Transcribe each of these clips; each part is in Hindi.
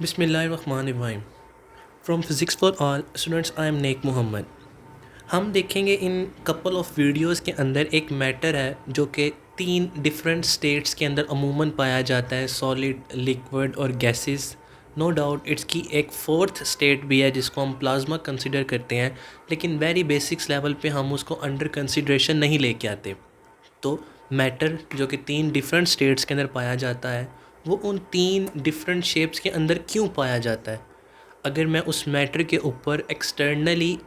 बिस्मिल्लाहिर्रहमानिर्रहीम। From physics for all students, I am Nek Mohammad. हम देखेंगे इन कपल ऑफ वीडियोस के अंदर एक मैटर है जो कि 3 डिफरेंट स्टेट्स के अंदर अमूमन पाया जाता है, सॉलिड, लिक्विड और गैसेस। नो डाउट इसकी एक फोर्थ स्टेट भी है जिसको हम प्लाज्मा कंसिडर करते हैं, लेकिन वेरी बेसिक्स लेवल पे हम उसको अंडर कंसिडरेशन नहीं लेके आते। तो मैटर जो कि 3 डिफरेंट स्टेट्स के अंदर पाया जाता है, वो उन 3 डिफरेंट शेप्स के अंदर क्यों पाया जाता है। अगर मैं उस मैटर के ऊपर एक्सटर्नली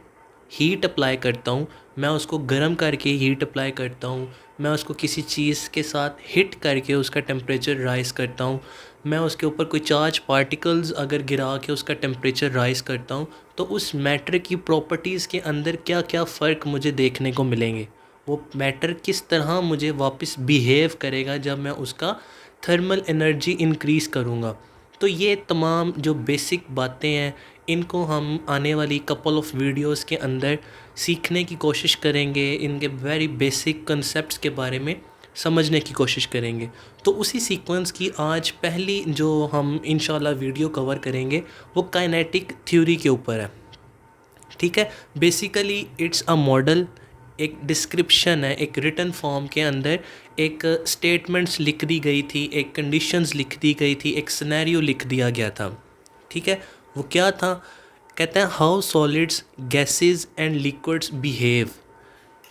हीट अप्लाई करता हूँ, मैं उसको गर्म करके हीट अप्लाई करता हूँ, मैं उसको किसी चीज़ के साथ हिट करके उसका टेम्परेचर राइज़ करता हूँ, मैं उसके ऊपर कोई चार्ज पार्टिकल्स अगर गिरा के उसका टेम्परेचर राइज़ करता हूँ, तो उस मैटर की प्रॉपर्टीज़ के अंदर क्या क्या फ़र्क मुझे देखने को मिलेंगे। वो मैटर किस तरह मुझे वापस बिहेव करेगा जब मैं उसका थर्मल एनर्जी इंक्रीज़ करूँगा। तो ये तमाम जो बेसिक बातें हैं, इनको हम आने वाली कपल ऑफ वीडियोस के अंदर सीखने की कोशिश करेंगे, इनके वेरी बेसिक कंसेप्ट्स के बारे में समझने की कोशिश करेंगे। तो उसी सीक्वेंस की आज पहली जो हम इंशाल्लाह वीडियो कवर करेंगे वो काइनेटिक थ्योरी के ऊपर है। ठीक है, बेसिकली इट्स अ मॉडल, एक डिस्क्रिप्शन है, एक रिटन फॉर्म के अंदर एक स्टेटमेंट्स लिख दी गई थी, एक कंडीशंस लिख दी गई थी, एक सिनेरियो लिख दिया गया था। ठीक है, वो क्या था? कहते हैं how solids, gases and liquids behave.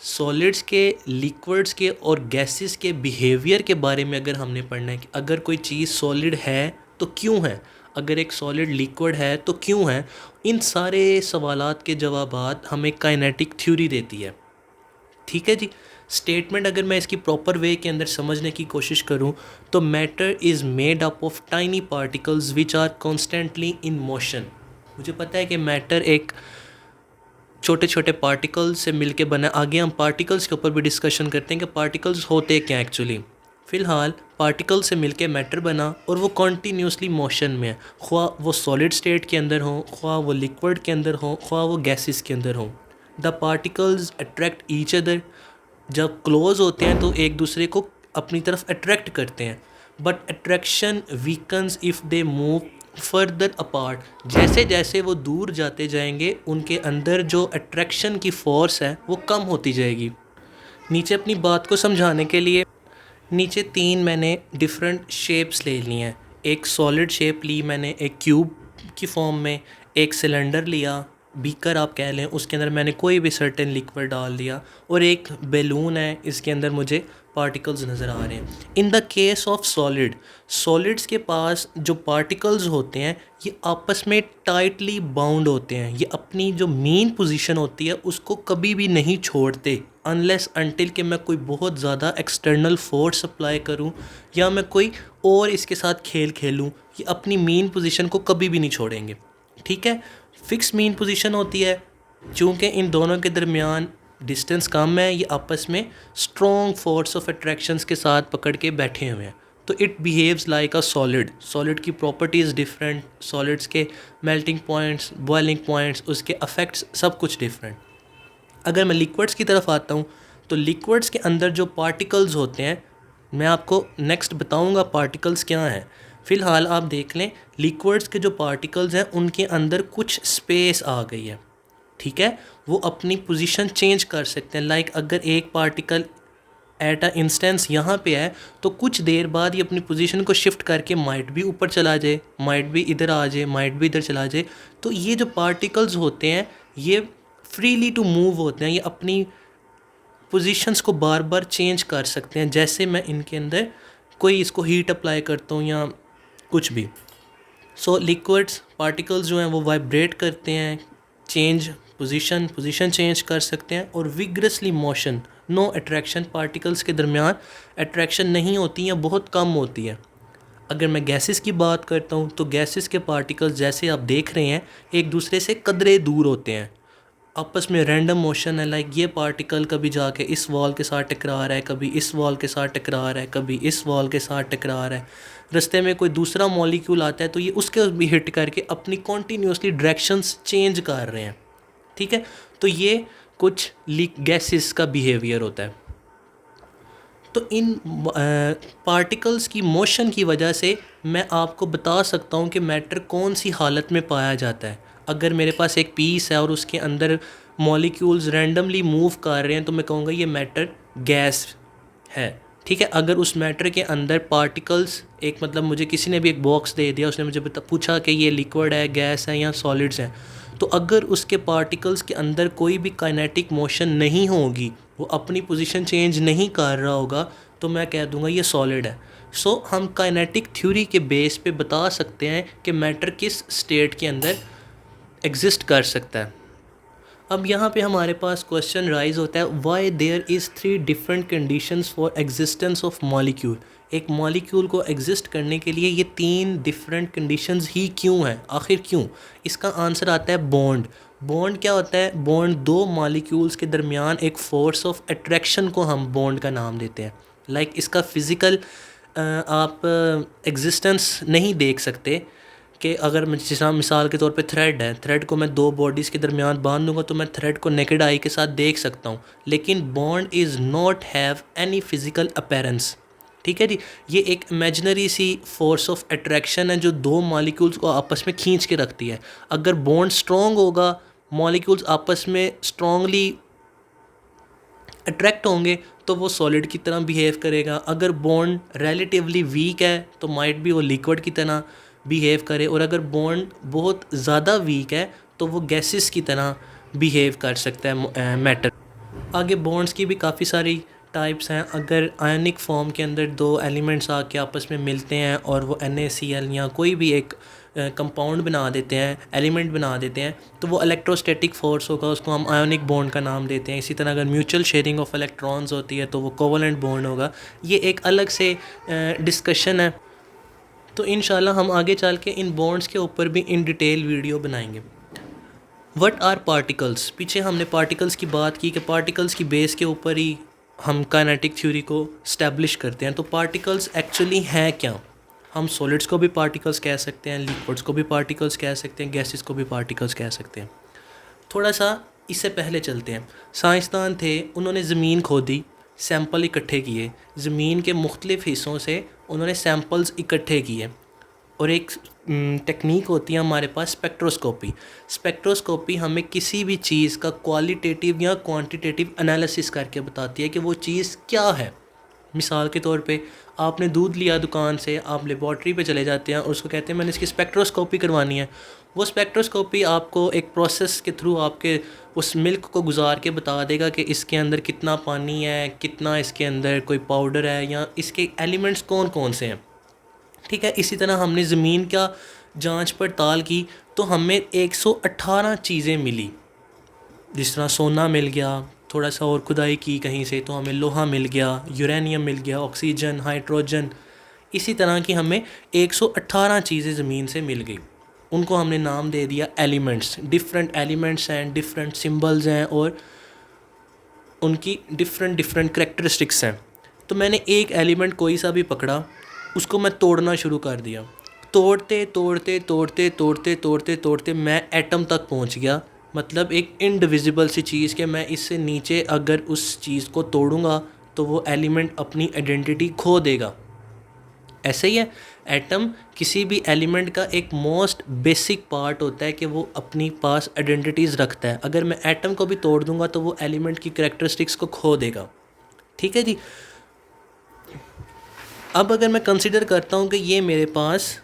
Solids के, लिक्विड्स के और गैसेस के बिहेवियर के बारे में अगर हमने पढ़ना है कि अगर कोई चीज़ सॉलिड है तो क्यों है, अगर एक सॉलिड लिक्विड है तो क्यों है, इन सारे सवालात के जवाबात हमें काइनेटिक थ्योरी देती है। ठीक है जी। स्टेटमेंट अगर मैं इसकी प्रॉपर वे के अंदर समझने की कोशिश करूं तो matter is made up of tiny particles which are constantly in motion. मुझे पता है कि मैटर एक छोटे छोटे पार्टिकल्स से मिलके बना। आगे हम पार्टिकल्स के ऊपर भी डिस्कशन करते हैं कि पार्टिकल्स होते क्या एक्चुअली। फ़िलहाल पार्टिकल से मिलके मैटर बना और वो कॉन्टीन्यूसली मोशन में है, ख्वा वो सॉलिड स्टेट के अंदर हो, ख्वा वो लिक्विड के अंदर हो, ख्वा वो गैसेस के अंदर हो। The particles attract each other. जब क्लोज होते हैं तो एक दूसरे को अपनी तरफ अट्रैक्ट करते हैं, but attraction weakens if they move further apart. जैसे जैसे वो दूर जाते जाएंगे उनके अंदर जो अट्रैक्शन की फ़ोर्स है वो कम होती जाएगी। नीचे अपनी बात को समझाने के लिए नीचे 3 मैंने डिफरेंट शेप्स ले ली हैं। एक सॉलिड शेप ली मैंने, एक क्यूब की फॉर्म में, एक सिलेंडर लिया, बीकर आप कह लें, उसके अंदर मैंने कोई भी सर्टेन लिक्विड डाल दिया, और एक बैलून है, इसके अंदर मुझे पार्टिकल्स नज़र आ रहे हैं। In the case of solid, solids के पास जो पार्टिकल्स होते हैं ये आपस में टाइटली बाउंड होते हैं, ये अपनी जो मेन पोजीशन होती है उसको कभी भी नहीं छोड़ते अनलेस अनटिल कि मैं कोई बहुत ज़्यादा एक्सटर्नल फोर्स अप्लाई करूं या मैं कोई और इसके साथ खेल खेलूं, ये अपनी मेन पोजीशन को कभी भी नहीं छोड़ेंगे। ठीक है, फिक्स मेन पोजीशन होती है। चूँकि इन दोनों के दरमियान डिस्टेंस कम है, ये आपस में स्ट्रॉन्ग फोर्स ऑफ अट्रैक्शंस के साथ पकड़ के बैठे हुए हैं, तो it behaves like a solid. Solid की प्रॉपर्टीज़ डिफरेंट, सॉलिड्स के मेल्टिंग पॉइंट्स, बॉइलिंग पॉइंट्स, उसके अफेक्ट्स सब कुछ डिफरेंट। अगर मैं लिक्विड्स की तरफ आता हूँ तो लिक्विड्स के अंदर जो पार्टिकल्स होते हैं, मैं आपको नेक्स्ट बताऊँगा पार्टिकल्स क्या हैं। फ़िलहाल आप देख लें, लिक्विड्स के जो पार्टिकल्स हैं उनके अंदर कुछ स्पेस आ गई है। ठीक है, वो अपनी पोजीशन चेंज कर सकते हैं। लाइक अगर एक पार्टिकल एट अ इंस्टेंस यहाँ पे है तो कुछ देर बाद ये अपनी पोजीशन को शिफ्ट करके माइट भी ऊपर चला जाए, माइट भी इधर आ जाए, माइट भी इधर चला जाए। तो ये जो पार्टिकल्स होते हैं ये फ्रीली टू मूव होते हैं, ये अपनी पोजीशंस को बार बार चेंज कर सकते हैं। जैसे मैं इनके अंदर कोई इसको हीट अप्लाई करता हूँ या कुछ भी। सो लिक्विड्स पार्टिकल्स जो हैं वो वाइब्रेट करते हैं, चेंज पोजीशन चेंज कर सकते हैं, और vigorously motion, no attraction. Particles के दरमियान अट्रैक्शन नहीं होती या बहुत कम होती है। अगर मैं गैसेस की बात करता हूँ तो गैसेस के पार्टिकल्स जैसे आप देख रहे हैं एक दूसरे से कदरे दूर होते हैं, आपस में रैंडम मोशन है। लाइक ये पार्टिकल कभी जाके इस वॉल के साथ टकरा रहा है, कभी इस वॉल के साथ टकरा रहा है, कभी इस वॉल के साथ टकरा रहा है। रास्ते में कोई दूसरा मॉलिक्यूल आता है तो ये उसके भी हिट करके अपनी कॉन्टीन्यूसली डायरेक्शंस चेंज कर रहे हैं। ठीक है, तो ये कुछ लीक गैसेस का बिहेवियर होता है। तो इन पार्टिकल्स की मोशन की वजह से मैं आपको बता सकता हूँ कि मैटर कौन सी हालत में पाया जाता है। अगर मेरे पास एक पीस है और उसके अंदर मॉलिक्यूल्स रैंडमली मूव कर रहे हैं तो मैं कहूँगा ये मैटर गैस है। ठीक है, अगर उस मैटर के अंदर पार्टिकल्स, एक मतलब मुझे किसी ने भी एक बॉक्स दे दिया, उसने मुझे पूछा कि ये लिक्विड है, गैस है या सॉलिड्स हैं, तो अगर उसके पार्टिकल्स के अंदर कोई भी काइनेटिक मोशन नहीं होगी, वो अपनी पोजीशन चेंज नहीं कर रहा होगा, तो मैं कह दूंगा ये सॉलिड है। सो हम काइनेटिक थ्योरी के बेस पे बता सकते हैं कि मैटर किस स्टेट के अंदर एग्जिस्ट कर सकता है। अब यहाँ पे हमारे पास क्वेश्चन राइज होता है, why there is 3 different conditions for existence of molecule. एक मॉलिक्यूल को एग्जिस्ट करने के लिए ये 3 डिफरेंट कंडीशंस ही क्यों हैं, आखिर क्यों? इसका आंसर आता है बॉन्ड। बॉन्ड क्या होता है? बॉन्ड दो मॉलिक्यूल्स के दरमियान एक फोर्स ऑफ अट्रैक्शन को हम बॉन्ड का नाम देते हैं। लाइक इसका फ़िज़िकल आप एग्जिस्टेंस नहीं देख सकते कि अगर मैं जिस मिसाल के तौर पे थ्रेड है, थ्रेड को मैं दो बॉडीज़ के दरमियान बांध दूंगा तो मैं थ्रेड को नेकेड आई के साथ देख सकता हूँ, लेकिन bond is not have any physical appearance. ठीक है जी, ये एक इमेजिनरी सी फोर्स ऑफ अट्रैक्शन है जो दो मॉलिक्यूल्स को आपस में खींच के रखती है। अगर बॉन्ड स्ट्रॉन्ग होगा, मॉलिक्यूल्स आपस में स्ट्रॉन्गली अट्रैक्ट होंगे तो वो सॉलिड की तरह बिहेव करेगा। अगर बॉन्ड रिलेटिवली वीक है तो माइट भी वो लिक्विड की तरह बिहेव करे, और अगर बॉन्ड बहुत ज़्यादा वीक है तो वो गैसेस की तरह बिहेव कर सकता है मैटर। आगे बॉन्ड्स की भी काफ़ी सारी टाइप्स हैं। अगर आयनिक फॉर्म के अंदर दो एलिमेंट्स आके आपस में मिलते हैं और वो NaCl या कोई भी एक कंपाउंड बना देते हैं, एलिमेंट बना देते हैं, तो वो इलेक्ट्रोस्टैटिक फोर्स होगा, उसको हम आयोनिक बॉन्ड का नाम देते हैं। इसी तरह अगर म्यूचुअल शेयरिंग ऑफ इलेक्ट्रॉन्स होती है तो वो कोवलेंट बॉन्ड होगा। ये एक अलग से डिस्कशन है, तो इंशाल्लाह हम आगे चल के इन बॉन्ड्स के ऊपर भी इन डिटेल वीडियो बनाएंगे। What are particles? पीछे हमने पार्टिकल्स की बात की कि पार्टिकल्स की बेस के ऊपर ही हम काइनेटिक थ्योरी को स्टैब्लिश करते हैं। तो पार्टिकल्स एक्चुअली हैं क्या? हम सॉलिड्स को भी पार्टिकल्स कह सकते हैं, लिक्विड्स को भी पार्टिकल्स कह सकते हैं, गैसेस को भी पार्टिकल्स कह सकते हैं। थोड़ा सा इससे पहले चलते हैं। साइंसदान थे, उन्होंने ज़मीन खोदी, सैंपल इकट्ठे किए, ज़मीन के मुख्तलिफ़ हिस्सों से उन्होंने सैंपल्स इकट्ठे किए, और एक टेक्निक होती है हमारे पास स्पेक्ट्रोस्कोपी। स्पेक्ट्रोस्कोपी हमें किसी भी चीज़ का क्वालिटेटिव या क्वांटिटेटिव एनालिसिस करके बताती है कि वो चीज़ क्या है। मिसाल के तौर पे आपने दूध लिया दुकान से, आप लेबॉर्ट्री पे चले जाते हैं और उसको कहते हैं मैंने इसकी स्पेक्ट्रोस्कोपी करवानी है। वो स्पेक्ट्रोस्कोपी आपको एक प्रोसेस के थ्रू आपके उस मिल्क को गुजार के बता देगा कि इसके अंदर कितना पानी है, कितना इसके अंदर कोई पाउडर है, या इसके एलिमेंट्स कौन कौन से हैं। ठीक है, इसी तरह हमने ज़मीन का जांच पड़ताल की तो हमें 118 चीज़ें मिली। जिस तरह सोना मिल गया, थोड़ा सा और खुदाई की कहीं से तो हमें लोहा मिल गया, यूरेनियम मिल गया, ऑक्सीजन, हाइड्रोजन, इसी तरह की हमें 118 चीज़ें ज़मीन से मिल गई। उनको हमने नाम दे दिया एलिमेंट्स। डिफरेंट एलिमेंट्स हैं, डिफरेंट सिंबल्स हैं और उनकी डिफरेंट डिफरेंट करैक्टरिस्टिक्स हैं। तो मैंने एक एलिमेंट कोई सा भी पकड़ा, उसको मैं तोड़ना शुरू कर दिया। तोड़ते तोड़ते तोड़ते तोड़ते तोड़ते तोड़ते मैं एटम तक पहुंच गया। मतलब एक इनडिविजिबल सी चीज़ कि मैं इससे नीचे अगर उस चीज़ को तोड़ूंगा तो वो एलिमेंट अपनी आइडेंटिटी खो देगा। ऐसे ही है, एटम किसी भी एलिमेंट का एक मोस्ट बेसिक पार्ट होता है कि वो अपनी पास आइडेंटिटीज़ रखता है। अगर मैं एटम को भी तोड़ दूंगा तो वो एलिमेंट की करैक्टरिस्टिक्स को खो देगा। ठीक है जी। अब अगर मैं कंसिडर करता हूँ कि ये मेरे पास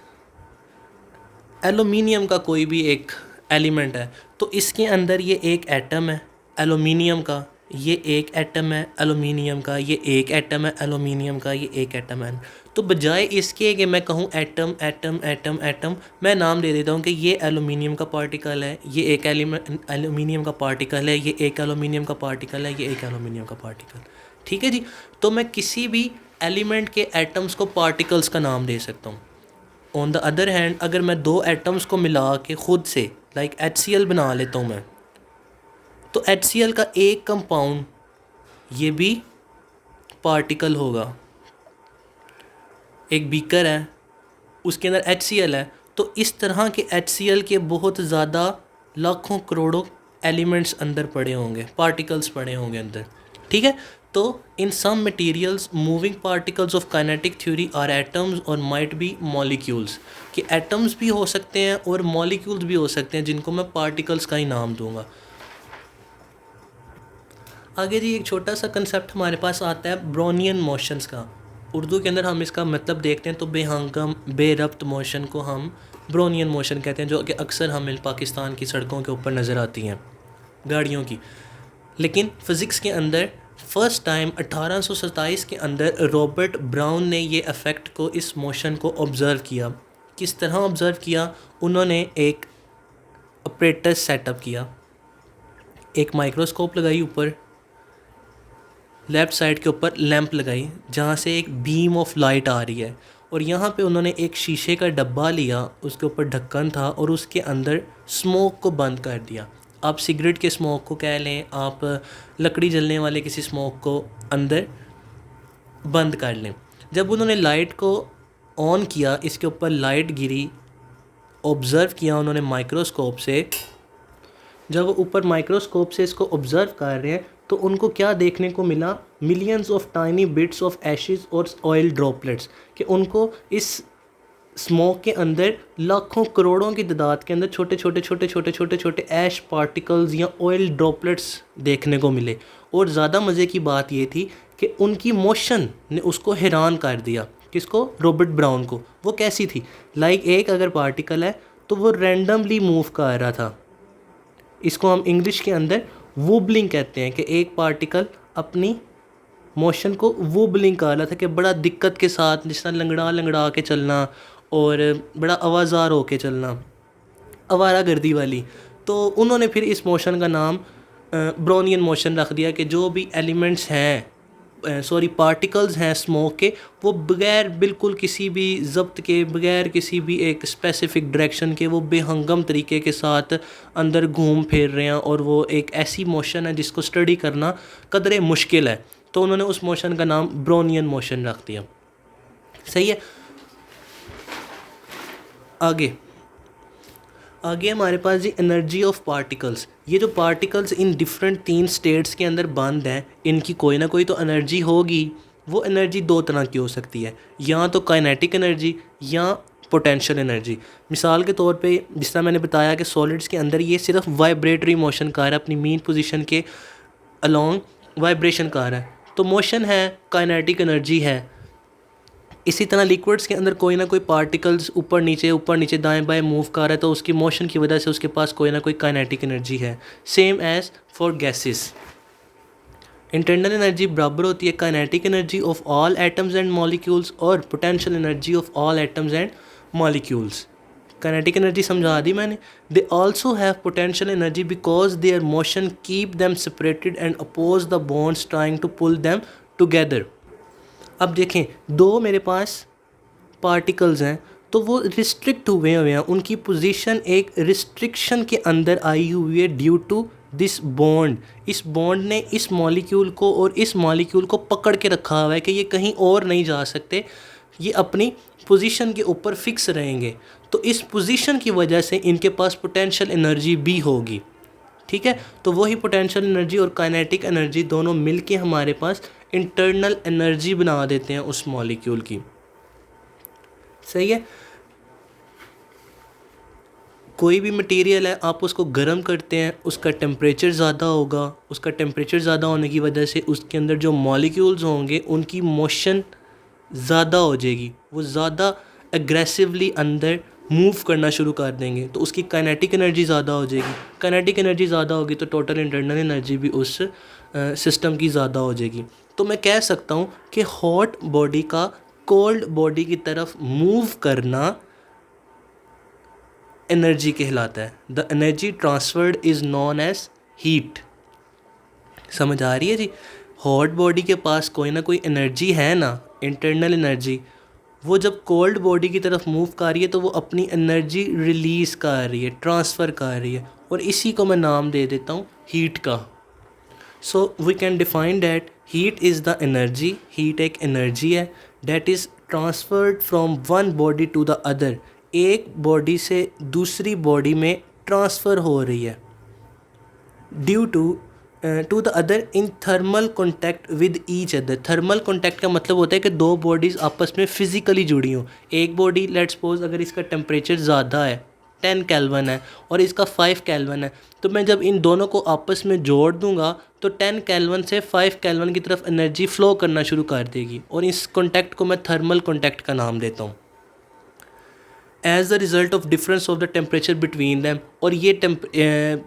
एलुमिनियम का कोई भी एक एलिमेंट है, तो इसके अंदर ये एक एटम है एलुमिनियम का, ये एक एटम है एलुमिनियम का, ये एक एटम है एलुमिनियम का, ये एक एटम है। तो बजाय इसके कि मैं कहूँ एटम एटम एटम एटम, मैं नाम दे देता हूँ कि ये एलुमिनियम का पार्टिकल है, ये एक एलुमिनियम का पार्टिकल है, ये एक एलुमिनियम का पार्टिकल है, ये एक एलुमिनियम का पार्टिकल। ठीक है जी। तो मैं किसी भी एलिमेंट के एटम्स को पार्टिकल्स का नाम दे सकता हूँ। ऑन द अदर हैंड, अगर मैं दो एटम्स को मिला के ख़ुद से लाइक HCl बना लेता हूँ मैं, तो HCl का एक कंपाउंड ये भी पार्टिकल होगा। एक बीकर है, उसके अंदर HCl है, तो इस तरह के HCl के बहुत ज़्यादा लाखों करोड़ों एलिमेंट्स अंदर पड़े होंगे, पार्टिकल्स पड़े होंगे अंदर। ठीक है, तो in some materials moving particles of kinetic theory are atoms और माइट बी मॉलिक्यूल्स, कि एटम्स भी हो सकते हैं और मॉलिक्यूल्स भी हो सकते हैं जिनको मैं पार्टिकल्स का ही नाम दूंगा। आगे जी एक छोटा सा कंसेप्ट हमारे पास आता है ब्रोनियन मोशंस का। उर्दू के अंदर हम इसका मतलब देखते हैं तो बेहंगम बेरब्त मोशन को हम ब्रोनियन मोशन कहते हैं, जो कि अक्सर हमें पाकिस्तान की सड़कों के ऊपर नज़र आती हैं गाड़ियों की। लेकिन फ़िज़िक्स के अंदर फर्स्ट टाइम 1827 के अंदर रॉबर्ट ब्राउन ने ये इफ़ेक्ट को, इस मोशन को ऑब्ज़र्व किया। किस तरह ऑब्ज़र्व किया? उन्होंने एक ऑपरेटस सेटअप किया, एक माइक्रोस्कोप लगाई ऊपर, लेफ़्ट साइड के ऊपर लैंप लगाई जहाँ से एक बीम ऑफ लाइट आ रही है, और यहाँ पे उन्होंने एक शीशे का डब्बा लिया, उसके ऊपर ढक्कन था और उसके अंदर स्मोक को बंद कर दिया। आप सिगरेट के स्मोक को कह लें, आप लकड़ी जलने वाले किसी स्मोक को अंदर बंद कर लें। जब उन्होंने लाइट को ऑन किया, इसके ऊपर लाइट गिरी, ऑब्ज़र्व किया उन्होंने माइक्रोस्कोप से। जब ऊपर माइक्रोस्कोप से इसको ऑब्ज़र्व कर रहे हैं तो उनको क्या देखने को मिला? Millions of tiny bits of ashes और ऑयल ड्रॉपलेट्स, कि उनको इस स्मोक के अंदर लाखों करोड़ों की तादाद के अंदर छोटे छोटे छोटे छोटे छोटे छोटे ऐश पार्टिकल्स या ऑयल ड्रॉपलेट्स देखने को मिले। और ज़्यादा मज़े की बात ये थी कि उनकी मोशन ने उसको हैरान कर दिया। किसको? रॉबर्ट ब्राउन को। वो कैसी थी? लाइक एक अगर पार्टिकल है तो वो रैंडमली मूव कर रहा था। इसको हम इंग्लिश के अंदर वूबलिंग कहते हैं, कि एक पार्टिकल अपनी मोशन को वूबलिंग कर रहा था, कि बड़ा दिक्कत के साथ, जिस तरह लंगड़ा लंगड़ा के चलना और बड़ा आवाज़ार होके चलना, आवारागर्दी वाली। तो उन्होंने फिर इस मोशन का नाम ब्रोनियन मोशन रख दिया, कि जो भी एलिमेंट्स हैं, पार्टिकल्स हैं स्मोक के, वो बग़ैर बिल्कुल किसी भी ज़ब्त के, बग़ैर किसी भी एक स्पेसिफ़िक डायरेक्शन के, वो बेहंगम तरीके के साथ अंदर घूम फिर रहे हैं, और वो एक ऐसी मोशन है जिसको स्टडी करना कदरे मुश्किल है। तो उन्होंने उस मोशन का नाम ब्रोनियन मोशन रख दिया। सही है। आगे हमारे पास जी एनर्जी ऑफ पार्टिकल्स। ये जो पार्टिकल्स इन डिफरेंट 3 स्टेट्स के अंदर बंद हैं, इनकी कोई ना कोई तो एनर्जी होगी। वो एनर्जी 2 तरह की हो सकती है, या तो काइनेटिक एनर्जी या पोटेंशियल एनर्जी। मिसाल के तौर पे जिस तरह मैंने बताया कि सॉलिड्स के अंदर ये सिर्फ वाइब्रेटरी मोशन कर रहा है, अपनी मीन पोजीशन के अलोंग वाइब्रेशन कर रहा है, तो मोशन है, काइनेटिक एनर्जी है। इसी तरह लिक्विड्स के अंदर कोई ना कोई पार्टिकल्स ऊपर नीचे दाएं बाएं मूव कर रहा है, तो उसकी मोशन की वजह से उसके पास कोई ना कोई काइनेटिक एनर्जी है। Same as for gases. Internal energy बराबर होती है kinetic energy of all atoms and molecules और potential energy of all atoms and molecules. Kinetic energy समझा दी मैंने। They also have potential energy because their motion keep them separated and oppose the bonds trying to pull them together. अब देखें, 2 मेरे पास पार्टिकल्स हैं, तो वो रिस्ट्रिक्ट हुए हैं, उनकी पोजीशन एक रिस्ट्रिक्शन के अंदर आई हुई है ड्यू टू दिस बॉन्ड। इस बॉन्ड ने इस मॉलिक्यूल को और इस मॉलिक्यूल को पकड़ के रखा हुआ है कि ये कहीं और नहीं जा सकते, ये अपनी पोजीशन के ऊपर फिक्स रहेंगे। तो इस पोजीशन की वजह से इनके पास पोटेंशियल एनर्जी भी होगी। ठीक है, तो वही पोटेंशियल एनर्जी और काइनेटिक एनर्जी दोनों मिलके हमारे पास इंटरनल एनर्जी बना देते हैं उस मॉलिक्यूल की। सही है। कोई भी मटेरियल है, आप उसको गर्म करते हैं, उसका टेम्परेचर ज़्यादा होगा। उसका टेम्परेचर ज़्यादा होने की वजह से उसके अंदर जो मॉलिक्यूल्स होंगे उनकी मोशन ज़्यादा हो जाएगी, वो ज़्यादा एग्रेसिवली अंदर मूव करना शुरू कर देंगे, तो उसकी काइनेटिक एनर्जी ज़्यादा हो जाएगी। काइनेटिक एनर्जी ज़्यादा होगी तो टोटल इंटरनल एनर्जी भी उस सिस्टम की ज़्यादा हो जाएगी। तो मैं कह सकता हूँ कि हॉट बॉडी का कोल्ड बॉडी की तरफ मूव करना एनर्जी कहलाता है। The energy transferred is known as heat. समझ आ रही है जी? हॉट बॉडी के पास कोई ना कोई एनर्जी है ना, इंटरनल एनर्जी, वो जब कोल्ड बॉडी की तरफ मूव कर रही है तो वो अपनी एनर्जी रिलीज़ कर रही है, ट्रांसफ़र कर रही है, और इसी को मैं नाम दे देता हूँ हीट का। So we can define that heat is the energy. Heat एक एनर्जी है that is transferred from one body to the other. एक बॉडी से दूसरी बॉडी में ट्रांसफ़र हो रही है due to to the other in thermal contact with each other. Thermal contact का मतलब होता है कि दो बॉडीज़ आपस में फ़िज़िकली जुड़ी हों। एक बॉडी लेट्स सपोज अगर इसका टेम्परेचर ज़्यादा है 10 केल्विन है और इसका 5 केल्विन है, तो मैं जब इन दोनों को आपस में जोड़ दूंगा तो 10 केल्विन से 5 केल्विन की तरफ एनर्जी फ़्लो करना शुरू कर देगी और इस कॉन्टैक्ट को मैं थर्मल कॉन्टैक्ट का नाम देता हूँ। As the result of difference of the temperature between them, और ये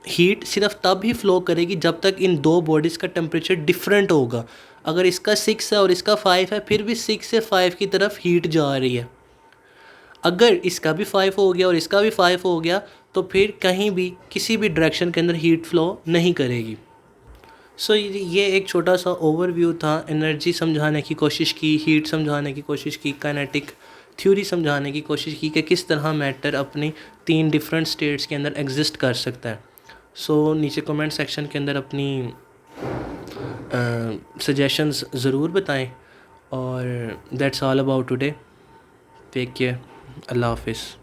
हीट सिर्फ तब ही फ़्लो करेगी जब तक इन दो बॉडीज़ का टेम्परेचर डिफरेंट होगा। अगर इसका 6 है और इसका 5 है, फिर भी 6 से 5 की तरफ हीट जा रही है। अगर इसका भी 5 हो गया और इसका भी 5 हो गया तो फिर कहीं भी किसी भी डायरेक्शन के अंदर हीट फ़्लो नहीं करेगी। सो ये एक छोटा सा ओवरव्यू था। एनर्जी समझाने की कोशिश की, हीट समझाने की कोशिश की, काइनेटिक थ्योरी समझाने की कोशिश की कि किस तरह मैटर अपनी 3 डिफरेंट स्टेट्स के अंदर एग्जिस्ट कर सकता है। सो नीचे कमेंट सेक्शन के अंदर अपनी सजेशंस ज़रूर बताएं और that's all about today. Take care. Allah हाफिज़।